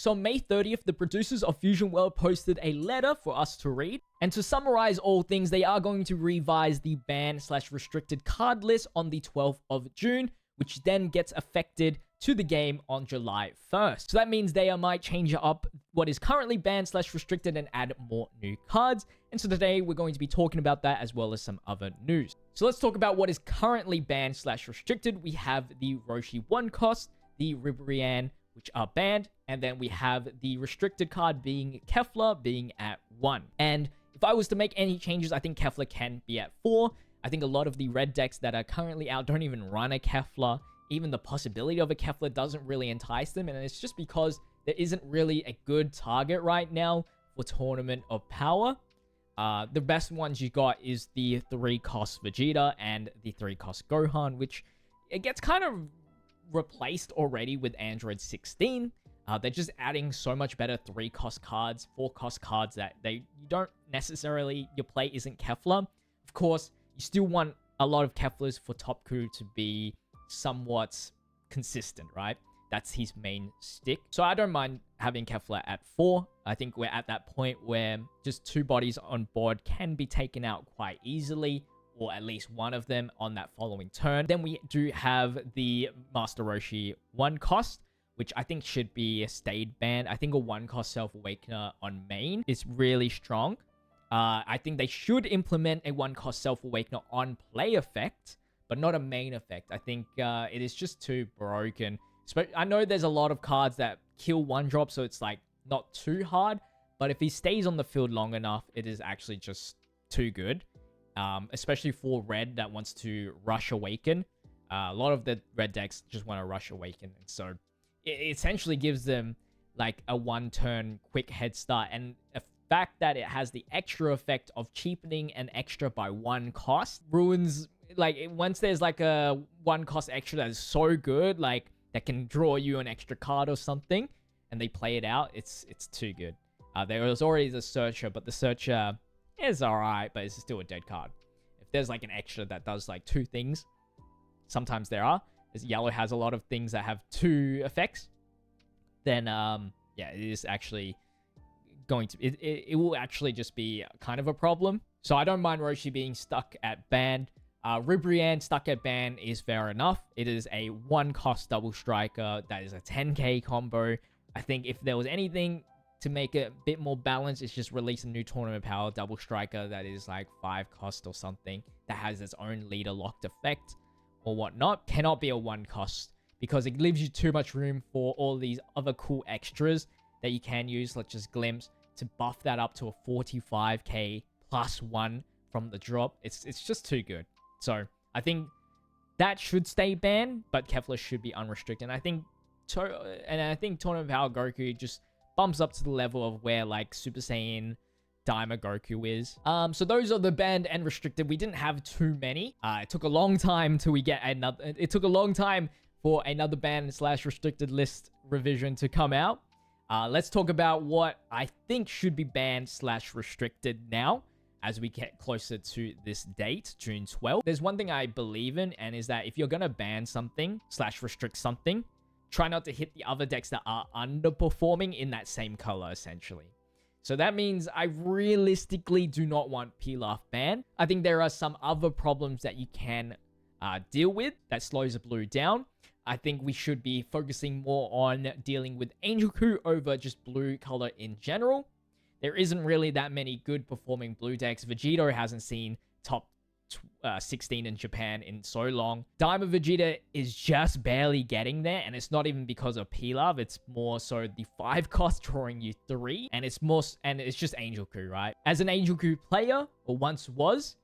So on May 30th, the producers of Fusion World posted a letter for us to read. And to summarize all things, they are going to revise the banned/restricted card list on the 12th of June, which then gets affected to the game on July 1st. So that means they might change up what is currently banned/restricted and add more new cards. And so today we're going to be talking about that as well as some other news. So let's talk about what is currently banned/restricted. We have the Roshi 1 cost, the Ribrianne, which are banned, and then we have the restricted card being Kefla being at 1. And if I was to make any changes, I think Kefla can be at 4. I think a lot of the red decks that are currently out don't even run a Kefla. Even the possibility of a Kefla doesn't really entice them, and it's just because there isn't really a good target right now for Tournament of Power. The best ones you got is the 3-cost Vegeta and the 3-cost Gohan, which it gets kind of replaced already with Android 16. They're just adding so much better 3-cost cards, 4-cost cards that you don't necessarily, your play isn't Kefla. Of course, you still want a lot of Keflas for Top Coup to be somewhat consistent, right? That's his main stick. So I don't mind having Kefla at 4. I think we're at that point where just 2 bodies on board can be taken out quite easily, or at least one of them on that following turn. Then we do have the Master Roshi 1 cost, which I think should be a stayed ban. I think a 1-cost Self-Awakener on main is really strong. I think they should implement a 1-cost Self-Awakener on play effect, but not a main effect. I think it is just too broken. I know there's a lot of cards that kill 1-drop, so it's like not too hard, but if he stays on the field long enough, it is actually just too good. Especially for red that wants to rush awaken. A lot of the red decks just want to rush awaken, and so it essentially gives them like a 1-turn quick head start, and the fact that it has the extra effect of cheapening an extra by 1 cost ruins, like, once there's like a 1-cost extra that is so good, like that can draw you an extra card or something, and they play it out, it's too good. There was already the Searcher, but the Searcher is alright, but it's still a dead card. If there's like an extra that does like 2 things, sometimes there are. As Yellow has a lot of things that have 2 effects, then yeah, it is actually going to, it will actually just be kind of a problem. So I don't mind Roshi being stuck at ban. Ribrianne stuck at ban is fair enough. It is a 1-cost double striker that is a 10k combo. I think if there was anything to make it a bit more balanced, it's just release a new Tournament Power double striker that is like 5-cost or something that has its own leader locked effect or whatnot. Cannot be a 1-cost because it leaves you too much room for all these other cool extras that you can use, such as Glimpse, to buff that up to a 45k plus 1 from the drop. It's just too good. So I think that should stay banned, but Kefla should be unrestricted. And I think Tournament Power Goku just bumps up to the level of where like Super Saiyan Daima Goku is. So those are the banned and restricted. We didn't have too many. It took a long time till we get another. It took a long time for another banned/restricted list revision to come out. Let's talk about what I think should be banned/restricted now as we get closer to this date, June 12th. There's one thing I believe in, and is that if you're gonna ban something/restrict something, try not to hit the other decks that are underperforming in that same color, essentially. So that means I realistically do not want Pilaf banned. I think there are some other problems that you can deal with that slows the blue down. I think we should be focusing more on dealing with Angel Coup over just blue color in general. There isn't really that many good performing blue decks. Vegito hasn't seen top 16 in Japan in so long. Daima Vegeta is just barely getting there, and it's not even because of Pilaf. It's more so the 5-cost drawing you 3, and it's just Angel Coup, right? As an Angel Coup player, or once was,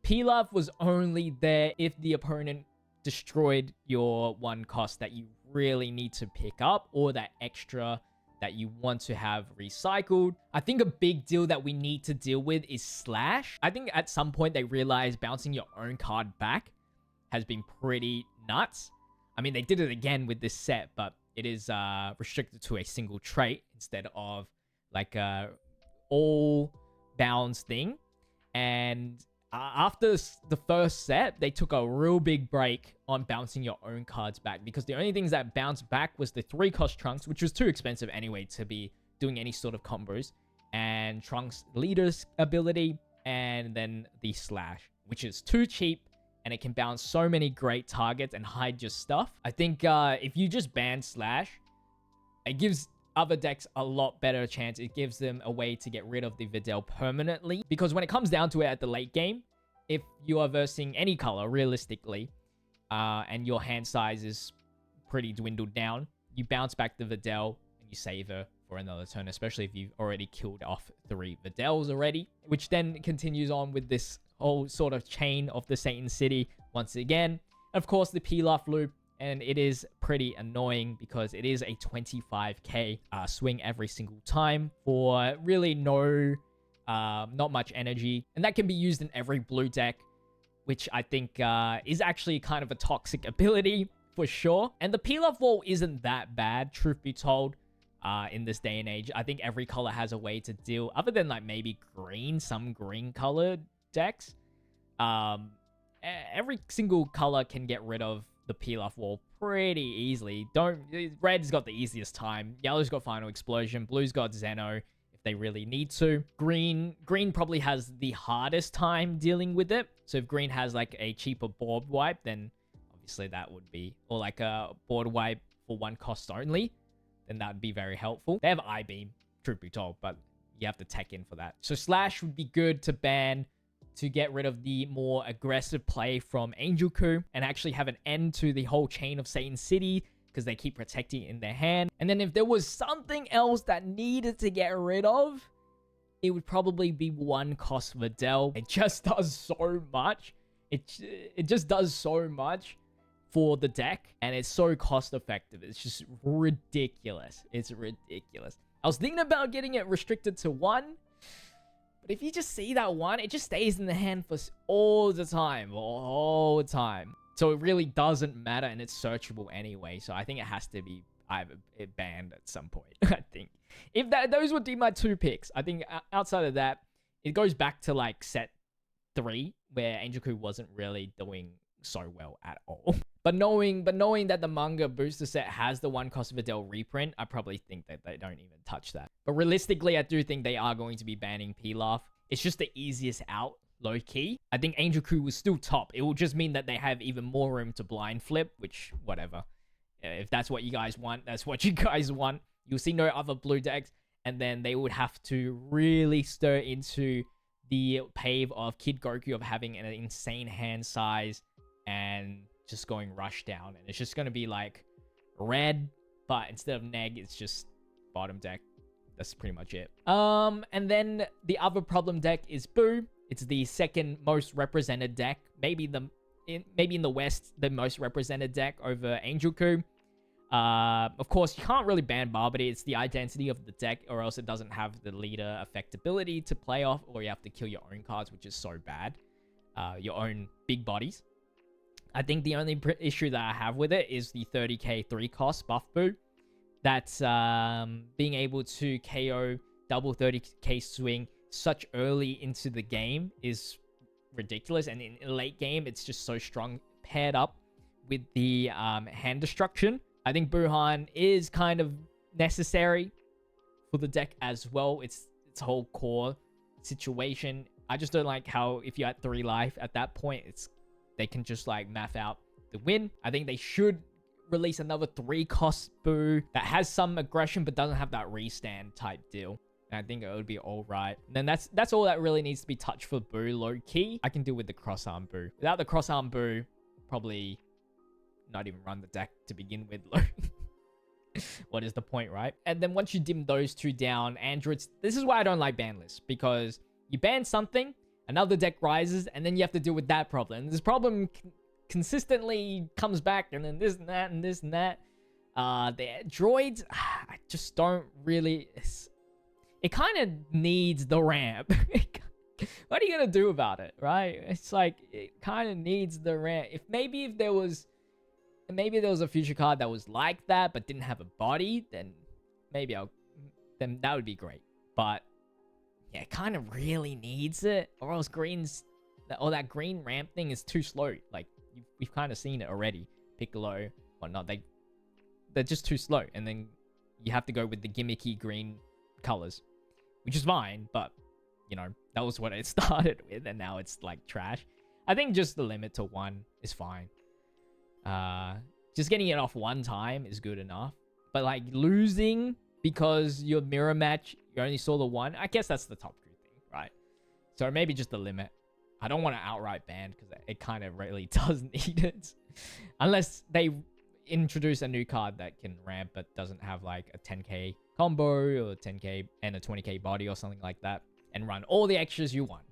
Pilaf was only there if the opponent destroyed your 1 cost that you really need to pick up, or that extra that you want to have recycled. I think a big deal that we need to deal with is Slash. I think at some point they realized bouncing your own card back has been pretty nuts. I mean, they did it again with this set, but it is restricted to a single trait instead of like a all bounds thing. And after the first set, they took a real big break on bouncing your own cards back, because the only things that bounced back was the 3-cost Trunks, which was too expensive anyway to be doing any sort of combos, and Trunks' leader's ability, and then the Slash, which is too cheap, and it can bounce so many great targets and hide your stuff. I think if you just ban Slash, it gives other decks a lot better chance. It gives them a way to get rid of the Videl permanently, because when it comes down to it at the late game, if you are versing any color realistically, and your hand size is pretty dwindled down, you bounce back the Videl and you save her for another turn, especially if you've already killed off 3 Videls already, which then continues on with this whole sort of chain of the Satan City once again. Of course, the Pilaf loop, and it is pretty annoying because it is a 25k swing every single time for really not much energy. And that can be used in every blue deck, which I think is actually kind of a toxic ability for sure. And the Pilaf wall isn't that bad, truth be told, in this day and age. I think every color has a way to deal, other than like maybe green, some green colored decks. Every single color can get rid of the Pilaf wall pretty easily. Red's got the easiest time. Yellow's got Final Explosion. Blue's got Zeno if they really need to. Green probably has the hardest time dealing with it. So if green has like a cheaper board wipe, then obviously that would be, or like a board wipe for 1 cost only, then that would be very helpful. They have I-Beam, truth be told, but you have to tech in for that. So Slash would be good to ban to get rid of the more aggressive play from Angel Coup and actually have an end to the whole chain of Satan City, because they keep protecting it in their hand. And then if there was something else that needed to get rid of, it would probably be 1 cost Videl. It just does so much. It just does so much for the deck, and it's so cost effective. It's just ridiculous. It's ridiculous. I was thinking about getting it restricted to 1, but if you just see that 1, it just stays in the hand for all the time. So it really doesn't matter, and it's searchable anyway. So I think it has to be either banned at some point. I think those would be my 2 picks. I think outside of that, it goes back to like set 3, where Angel Coup wasn't really doing so well at all. But knowing that the manga booster set has the 1 cost Videl reprint, I probably think that they don't even touch that. But realistically, I do think they are going to be banning Pilaf. It's just the easiest out, low key. I think Angel Coup was still top. It will just mean that they have even more room to blind flip, which, whatever. If that's what you guys want, that's what you guys want. You'll see no other blue decks, and then they would have to really stir into the pave of Kid Goku of having an insane hand size and just going rush down. And it's just going to be like red, but instead of neg, it's just bottom deck. That's pretty much it. And then the other problem deck is Boo. It's the second most represented deck. Maybe in the West, the most represented deck over Angel Coup. Of course, you can't really ban Barbary. It's the identity of the deck, or else it doesn't have the leader effectability to play off, or you have to kill your own cards, which is so bad. Your own big bodies. I think the only issue that I have with it is the 30k 3-cost buff Boo. That's being able to KO double 30k swing such early into the game is ridiculous. And in late game, it's just so strong paired up with the hand destruction. I think Buhan is kind of necessary for the deck as well. Its whole core situation. I just don't like how if you're at 3 life at that point, they can just like math out the win. I think they should release another 3-cost Boo that has some aggression but doesn't have that restand type deal. And I think it would be all right. And then that's all that really needs to be touched for Boo low key. I can deal with the crossarm Boo. Without the crossarm Boo, probably not even run the deck to begin with. What is the point, right? And then once you dim those 2 down, androids, this is why I don't like ban lists, because you ban something, another deck rises, and then you have to deal with that problem. And this problem consistently comes back, and then this and that and this and that. The droids, I just don't really. It kind of needs the ramp. What are you gonna do about it, right? It's like it kind of needs the ramp. If there was a future card that was like that but didn't have a body, then then that would be great. But yeah, it kind of really needs it, or else green's or that green ramp thing is too slow. Like, we've kind of seen it already. Piccolo, whatnot, they're just too slow. And then you have to go with the gimmicky green colors, which is fine, but, you know, that was what it started with, and now it's, like, trash. I think just the limit to 1 is fine. Just getting it off 1 time is good enough. But, like, losing because your mirror match, you only saw the 1, I guess that's the top 2 thing, right? So maybe just the limit. I don't want to outright ban because it kind of really does need it. Unless they introduce a new card that can ramp but doesn't have like a 10k combo or 10k and a 20k body or something like that, and run all the extras you want.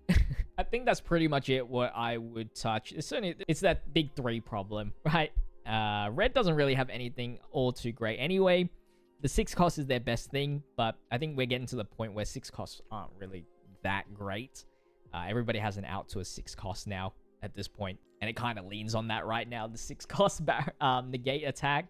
I think that's pretty much it what I would touch. It's that big 3 problem, right? Red doesn't really have anything all too great anyway. The 6 cost is their best thing, but I think we're getting to the point where 6 costs aren't really that great. Everybody has an out to a 6 cost now at this point, and it kind of leans on that right now, the 6 cost negate attack.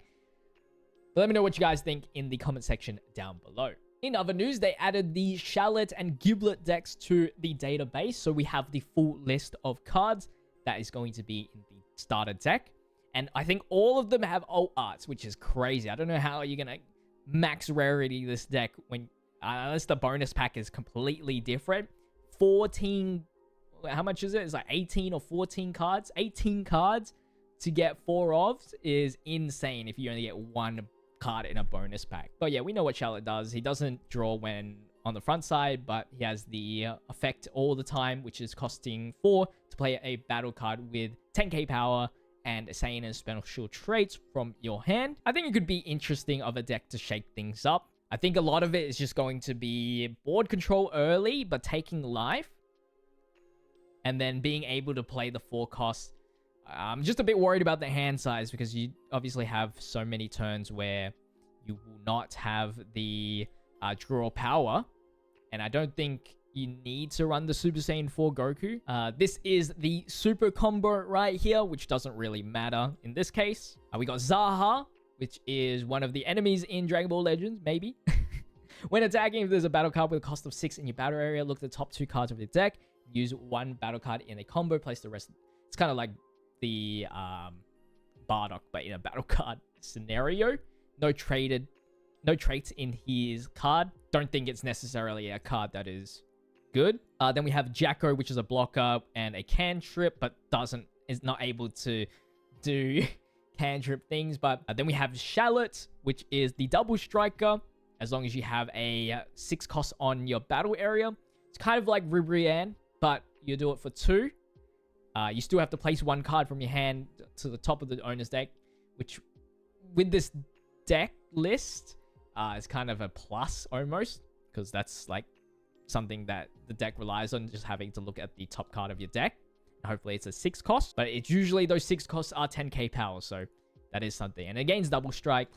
But let me know what you guys think in the comment section down below. In other news, they added the Shallot and Giblet decks to the database, so we have the full list of cards that is going to be in the starter deck. And I think all of them have alt arts, which is crazy. I don't know how you're going to max rarity this deck when unless the bonus pack is completely different. 14, how much is it? It's like 18 or 14 cards. 18 cards to get 4 ofs is insane if you only get 1 card in a bonus pack. But yeah, we know what Shallot does. He doesn't draw when on the front side, but he has the effect all the time, which is costing 4 to play a battle card with 10k power and Saiyan and special traits from your hand. I think it could be interesting of a deck to shake things up. I think a lot of it is just going to be board control early, but taking life. And then being able to play the 4 costs. I'm just a bit worried about the hand size because you obviously have so many turns where you will not have the draw power. And I don't think you need to run the Super Saiyan 4 Goku. This is the super combo right here, which doesn't really matter in this case. We got Zaha, which is one of the enemies in Dragon Ball Legends, maybe. When attacking, if there's a battle card with a cost of 6 in your battle area, look at the top 2 cards of your deck. Use 1 battle card in a combo, place the rest. It's kind of like the Bardock, but in a battle card scenario. No traits in his card. Don't think it's necessarily a card that is good. Then we have Jacko, which is a blocker and a cantrip, but is not able to do cantrip things. But then we have Shallot, which is the double striker. As long as you have a 6 cost on your battle area, it's kind of like Ribrianne, but you do it for 2. You still have to place 1 card from your hand to the top of the owner's deck, which with this deck list is kind of a plus almost, because that's like something that the deck relies on, just having to look at the top card of your deck. Hopefully it's a 6 cost, but it's usually those 6 costs are 10k power, so that is something. And against double strike,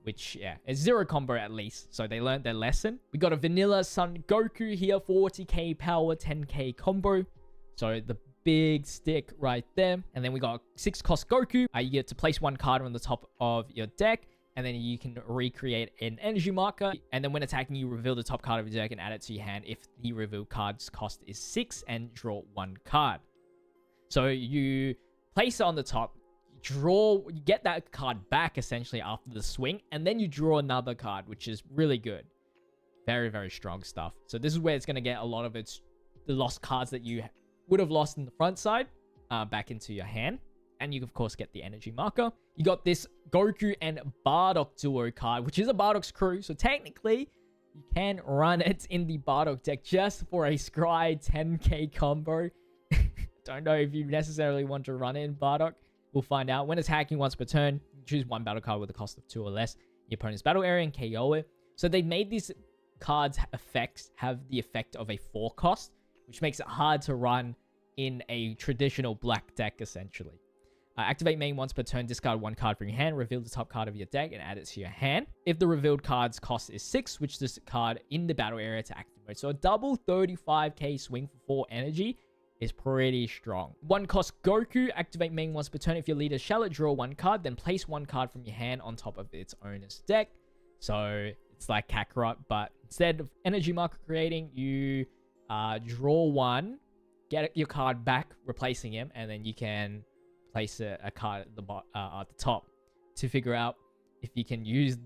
which, yeah, it's 0 combo at least, so they learned their lesson. We got a vanilla Son Goku here, 40k power, 10k combo, so the big stick right there. And then we got 6 cost Goku. You get to place 1 card on the top of your deck, and then you can recreate an energy marker. And then when attacking, you reveal the top card of your deck and add it to your hand if the revealed card's cost is 6, and draw 1 card. So you place it on the top, you get that card back essentially after the swing, and then you draw another card, which is really good. Very, very strong stuff. So this is where it's going to get a lot of the lost cards that you would have lost in the front side back into your hand. And you, of course, get the energy marker. You got this Goku and Bardock duo card, which is a Bardock's crew. So technically, you can run it in the Bardock deck just for a scry 10k combo. Don't know if you necessarily want to run it in Bardock. We'll find out. When attacking once per turn, you choose 1 battle card with a cost of 2 or less in your opponent's battle area and KO it. So they made these cards' effects have the effect of a 4 cost, which makes it hard to run in a traditional black deck, essentially. Activate main once per turn, discard 1 card from your hand, reveal the top card of your deck, and add it to your hand. If the revealed card's cost is 6, switch this card in the battle area to active mode. So a double 35k swing for 4 energy is pretty strong. 1 cost Goku, activate main once per turn. If your leader Shallot, draw 1 card, then place 1 card from your hand on top of its owner's deck. So it's like Kakarot, but instead of energy marker creating, you draw 1 get your card back, replacing him, and then you can place a card at the top to figure out if you can use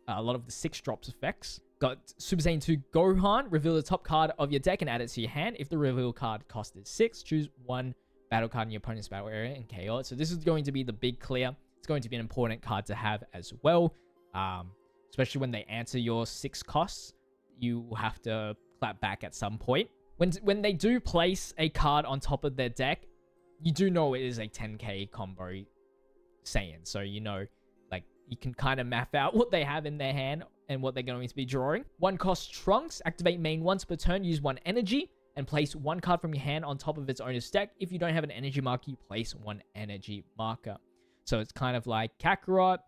a lot of the 6 drops effects. Got Super Saiyan 2 Gohan. Reveal the top card of your deck and add it to your hand. If the reveal card cost is 6, choose one battle card in your opponent's battle area and KO it. So this is going to be the big clear. It's going to be an important card to have as well. Especially when they answer your 6 costs, you will have to clap back at some point. When they do place a card on top of their deck, you do know it is a 10k combo Saiyan. So you know, like, you can kind of map out what they have in their hand and what they're going to be drawing. 1 cost Trunks. Activate main once per turn. Use 1 energy and place 1 card from your hand on top of its owner's deck. If you don't have an energy marker, you place 1 energy marker. So it's kind of like Kakarot.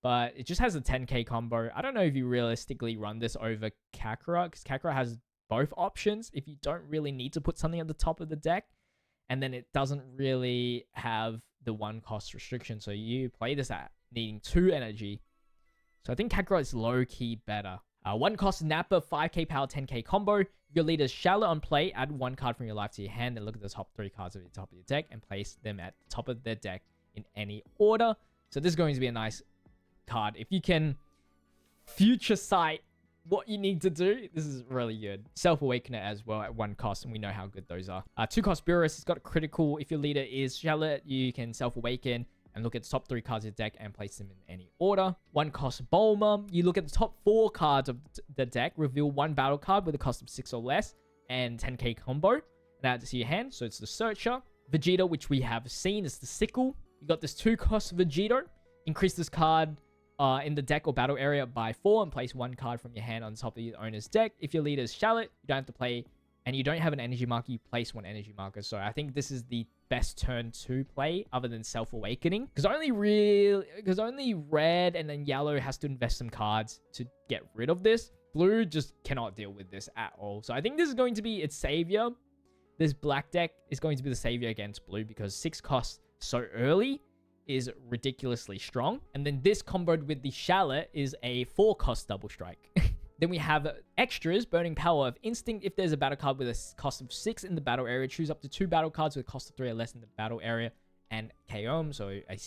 But it just has a 10k combo. I don't know if you realistically run this over Kakarot, because Kakarot has both options if you don't really need to put something at the top of the deck. And then it doesn't really have the 1 cost restriction. So you play this at needing 2 energy. So I think Kakarot is low-key better. 1 cost Nappa, 5k power, 10k combo. If your leader's Shallot on play, add 1 card from your life to your hand and look at the top 3 cards at the top of your deck and place them at the top of their deck in any order. So this is going to be a nice card. If you can future sight what you need to do, this is really good. Self-Awakener as well at 1 cost, and we know how good those are. 2 cost Beerus, it's got a critical. If your leader is Shallot, you can Self-Awaken and look at the top 3 cards of the deck and place them in any order. 1 cost Bulma, you look at the top 4 cards of the deck, reveal 1 battle card with a cost of 6 or less, and 10k combo, and add it to your hand. So it's the Searcher. Vegeta, which we have seen, is the Sickle. You got this 2 cost Vegito. Increase this card in the deck or battle area by 4 and place 1 card from your hand on top of your owner's deck. If your leader is Shallot, you don't have to play, and you don't have an energy marker, you place 1 energy marker. So I think this is the best turn to play other than Self-Awakening, because only red and then yellow has to invest some cards to get rid of this. Blue just cannot deal with this at all. So I think this is going to be its savior. This black deck is going to be the savior against blue, because 6 costs so early is ridiculously strong. And then this comboed with the Shallot is a 4 cost double strike. Then we have extras. Burning Power of Instinct. If there's a battle card with a cost of 6 in the battle area, choose up to 2 battle cards with a cost of 3 or less in the battle area and KO 'em. So a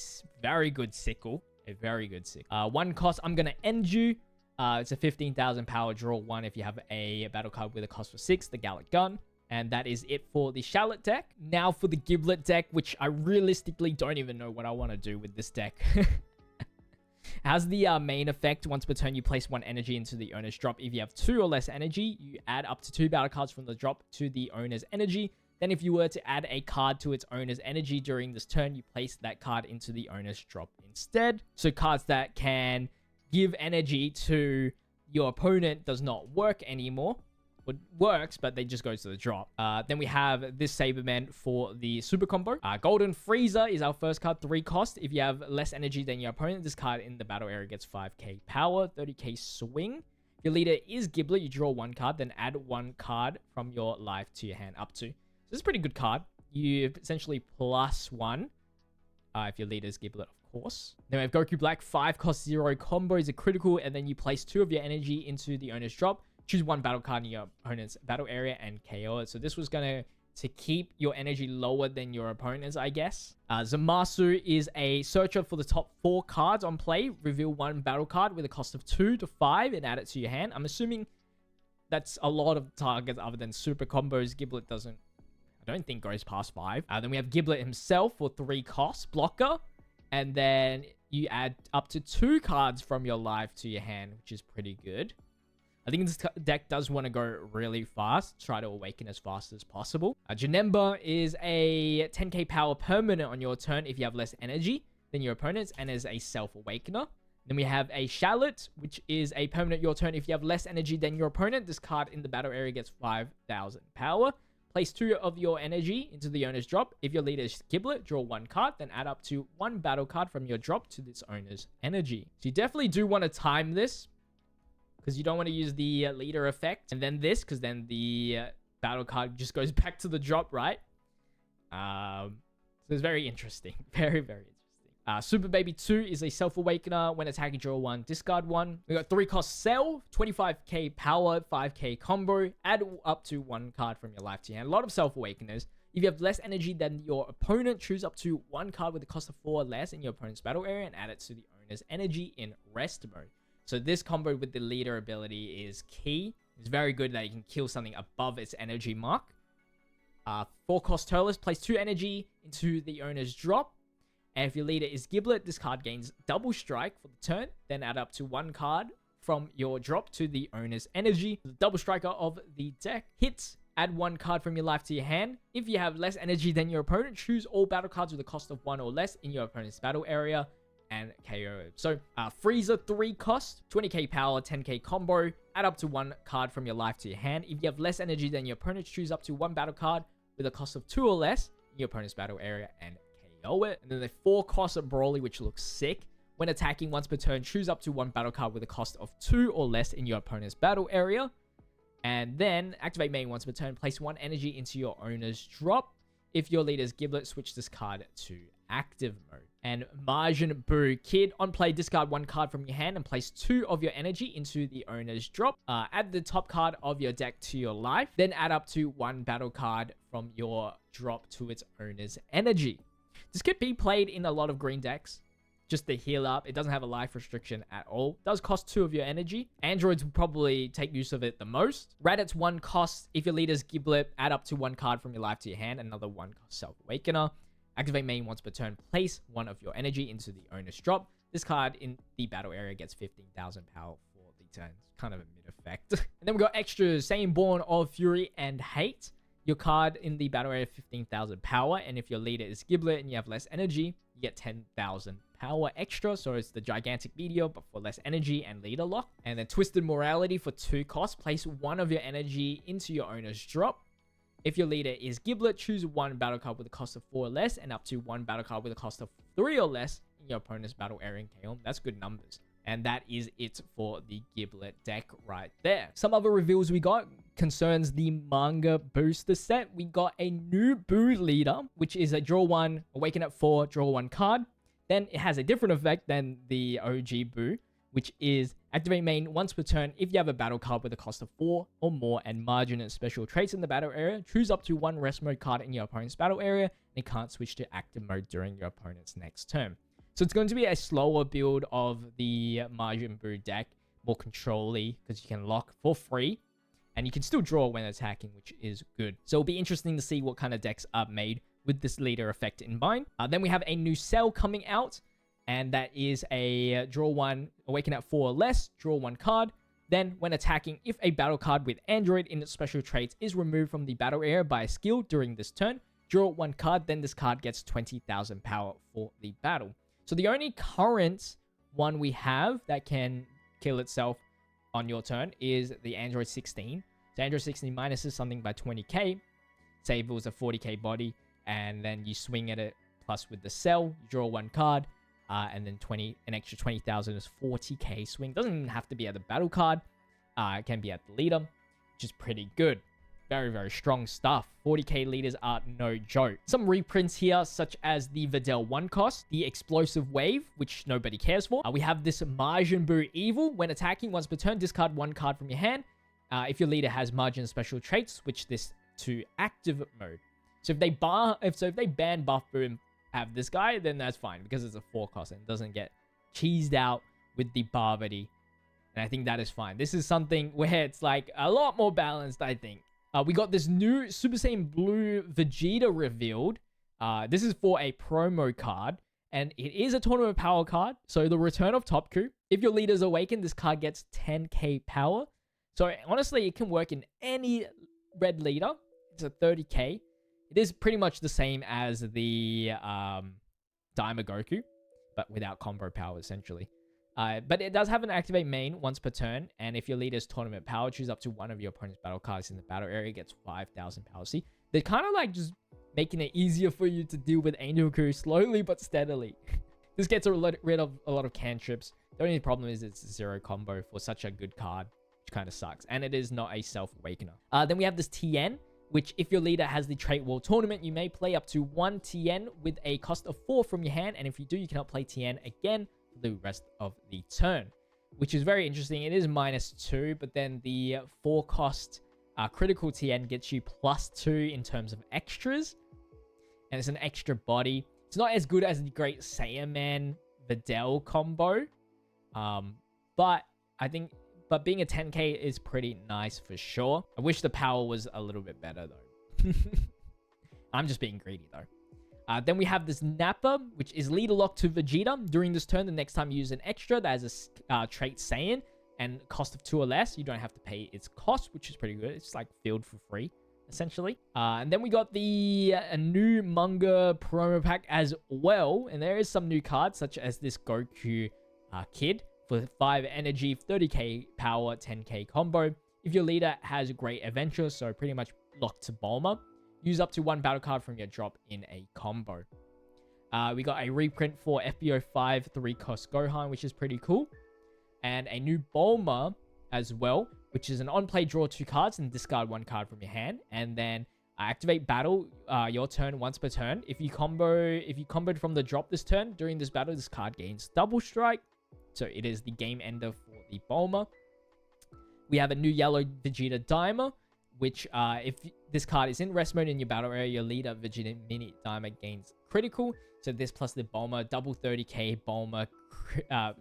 very good sickle. A very good sickle. 1 cost, I'm going to end you. It's a 15,000 power. Draw 1 if you have a battle card with a cost of 6. The Gallic Gun. And that is it for the Shallot deck. Now for the Giblet deck, which I realistically don't even know what I want to do with this deck. Has the main effect. Once per turn, you place 1 energy into the owner's drop. If you have 2 or less energy, you add up to 2 battle cards from the drop to the owner's energy. Then if you were to add a card to its owner's energy during this turn, you place that card into the owner's drop instead. So cards that can give energy to your opponent does not work anymore. It works, but they just go to the drop. Then we have this Saberman for the super combo. Golden Frieza is our first card, 3 cost. If you have less energy than your opponent, this card in the battle area gets 5k power, 30k swing. If your leader is Giblet, you draw 1 card, then add 1 card from your life to your hand up to. So this is a pretty good card. You essentially plus 1 if your leader is Giblet, of course. Then we have Goku Black, 5 cost 0 combo is a critical, and then you place 2 of your energy into the owner's drop. Choose 1 battle card in your opponent's battle area and KO it. So this was going to keep your energy lower than your opponent's, I guess. Zamasu is a searcher for the top 4 cards on play. Reveal 1 battle card with a cost of 2 to 5 and add it to your hand. I'm assuming that's a lot of targets other than super combos. Giblet doesn't, I don't think, goes past 5. Then we have Giblet himself for 3 costs. Blocker. And then you add up to 2 cards from your life to your hand, which is pretty good. I think this deck does want to go really fast. Try to awaken as fast as possible. Janemba is a 10k power permanent on your turn if you have less energy than your opponents and is a self-awakener. Then we have a Shallot, which is a permanent your turn if you have less energy than your opponent. This card in the battle area gets 5,000 power. Place 2 of your energy into the owner's drop. If your leader is Giblet, draw 1 card, then add up to 1 battle card from your drop to this owner's energy. So you definitely do want to time this, because you don't want to use the leader effect and then this, because then the battle card just goes back to the drop, right? So it's very interesting. Very, very interesting. Super Baby 2 is a self-awakener. When attacking, draw 1, discard 1. We got 3-cost Cell, 25k power, 5k combo. Add up to 1 card from your life to your hand. A lot of self-awakeners. If you have less energy than your opponent, choose up to 1 card with a cost of 4 or less in your opponent's battle area and add it to the owner's energy in rest mode. So this combo with the leader ability is key. It's very good that you can kill something above its energy mark. 4-cost Turles, place 2 energy into the owner's drop. And if your leader is Giblet, this card gains double strike for the turn. Then add up to 1 card from your drop to the owner's energy. The double striker of the deck hits. Add 1 card from your life to your hand. If you have less energy than your opponent, choose all battle cards with a cost of 1 or less in your opponent's battle area and KO. So, Freezer 3 cost, 20k power, 10k combo. Add up to 1 card from your life to your hand. If you have less energy than your opponent, choose up to 1 battle card with a cost of 2 or less in your opponent's battle area and KO it. And then the 4-cost Brawly, which looks sick. When attacking once per turn, choose up to 1 battle card with a cost of 2 or less in your opponent's battle area. And then activate main once per turn. Place 1 energy into your owner's drop. If your leader's Giblet, switch this card to active mode. And Majin Buu Kid, on play, discard 1 card from your hand and place 2 of your energy into the owner's drop. Add the top card of your deck to your life. Then add up to 1 battle card from your drop to its owner's energy. This could be played in a lot of green decks. Just to heal up. It doesn't have a life restriction at all. Does cost 2 of your energy. Androids will probably take use of it the most. Raditz 1 cost. If your leader's Giblet, add up to 1 card from your life to your hand. Another 1 cost Self-Awakener. Activate main once per turn. Place 1 of your energy into the owner's drop. This card in the battle area gets 15,000 power for the turn. It's kind of a mid-effect. And then we got extras. Saiyan Born of Fury and Hate. Your card in the battle area 15,000 power. And if your leader is Giblet and you have less energy, you get 10,000 power extra. So it's the gigantic meteor, but for less energy and leader lock. And then Twisted Morality for 2 costs. Place 1 of your energy into your owner's drop. If your leader is Giblet, choose 1 battle card with a cost of 4 or less and up to 1 battle card with a cost of 3 or less in your opponent's battle area and KO. That's good numbers. And that is it for the Giblet deck right there. Some other reveals we got concerns the manga booster set. We got a new Buu leader, which is a draw 1, awaken at 4, draw 1 card. Then it has a different effect than the OG Buu, which is activate main once per turn. If you have a battle card with a cost of 4 or more and margin and special traits in the battle area, choose up to 1 rest mode card in your opponent's battle area, and it can't switch to active mode during your opponent's next turn. So it's going to be a slower build of the Majin Buu deck, more control-y, because you can lock for free, and you can still draw when attacking, which is good. So it'll be interesting to see what kind of decks are made with this leader effect in mind. Then we have a new Cell coming out, and that is a draw 1, awaken at 4 or less, draw 1 card. Then, when attacking, if a battle card with Android in its special traits is removed from the battle area by a skill during this turn, draw 1 card, then this card gets 20,000 power for the battle. So the only current one we have that can kill itself on your turn is the Android 16. So Android 16 minuses something by 20k. Say if it was a 40k body, and then you swing at it plus with the Cell, you draw 1 card, and then an extra 20,000 is 40k swing. Doesn't even have to be at the battle card. It can be at the leader, which is pretty good. Very, very strong stuff. 40k leaders are no joke. Some reprints here, such as the Videl 1 cost, the Explosive Wave, which nobody cares for. We have this Majin Buu Evil. When attacking once per turn, discard 1 card from your hand. If your leader has margin special traits, switch this to active mode. So if they ban Buff Buu and have this guy, then that's fine, because it's a 4 cost and it doesn't get cheesed out with the Barbary. And I think that is fine. This is something where it's like a lot more balanced, I think. We got this new Super Saiyan Blue Vegeta revealed. This is for a promo card, and it is a tournament power card. So the Return of Topku. If your leader's awakened, this card gets 10k power. So honestly, it can work in any red leader. It's a 30k. It is pretty much the same as the Daima Goku, but without combo power, essentially. But it does have an activate main once per turn, and if your leader's tournament power, choose up to 1 of your opponent's battle cards in the battle area, gets 5,000 power. See, they're kind of like just making it easier for you to deal with Angel Crew slowly but steadily. This gets rid of a lot of cantrips. The only problem is it's 0 combo for such a good card, which kind of sucks. And it is not a self-awakener. Then we have this Tien. which if your leader has the trait wall tournament, you may play up to 1 Tien with a cost of 4 from your hand, and if you do, you cannot play Tien again for the rest of the turn, which is very interesting. It is -2, but then the 4 cost critical Tien gets you +2 in terms of extras, and it's an extra body. It's not as good as the Great Saiyan Man Videl combo, but I think being a 10k is pretty nice for sure. I wish the power was a little bit better though. I'm just being greedy though. Then we have this Nappa, which is leader lock to Vegeta. During this turn, the next time you use an extra that has a trait Saiyan and cost of 2 or less, you don't have to pay its cost, which is pretty good. It's like field for free, essentially. And then we got a new manga promo pack as well. And there is some new cards, such as this Goku Kid for 5 energy, 30k power, 10k combo. If your leader has great adventure, so pretty much locked to Bulma, use up to 1 battle card from your drop in a combo. We got a reprint for FBO 5 3-cost Gohan, which is pretty cool. And a new Bulma as well, which is an on-play draw 2 cards and discard 1 card from your hand. And then activate battle your turn once per turn. If you comboed from the drop this turn, during this battle, this card gains double strike. So it is the game ender for the Bulma. We have a new yellow Vegeta Daima, which if this card is in rest mode in your battle area, your leader Vegeta Mini Daima gains critical. So this plus the Bulma, double 30k Bulma,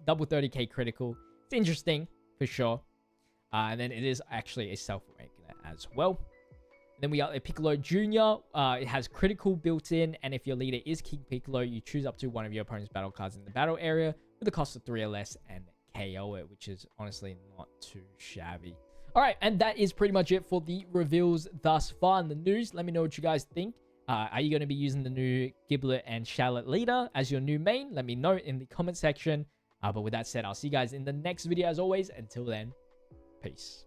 double 30k critical. It's interesting for sure. And then it is actually a self-awakener as well. And then we got a Piccolo Jr. It has critical built in, and if your leader is King Piccolo, you choose up to one of your opponent's battle cards in the battle area with a cost of 3 or less and KO it, which is honestly not too shabby. All right, and that is pretty much it for the reveals thus far in the news. Let me know what you guys think. Are you going to be using the new Giblet and Shallot leader as your new main? Let me know in the comment section. But with that said, I'll see you guys in the next video as always. Until then, peace.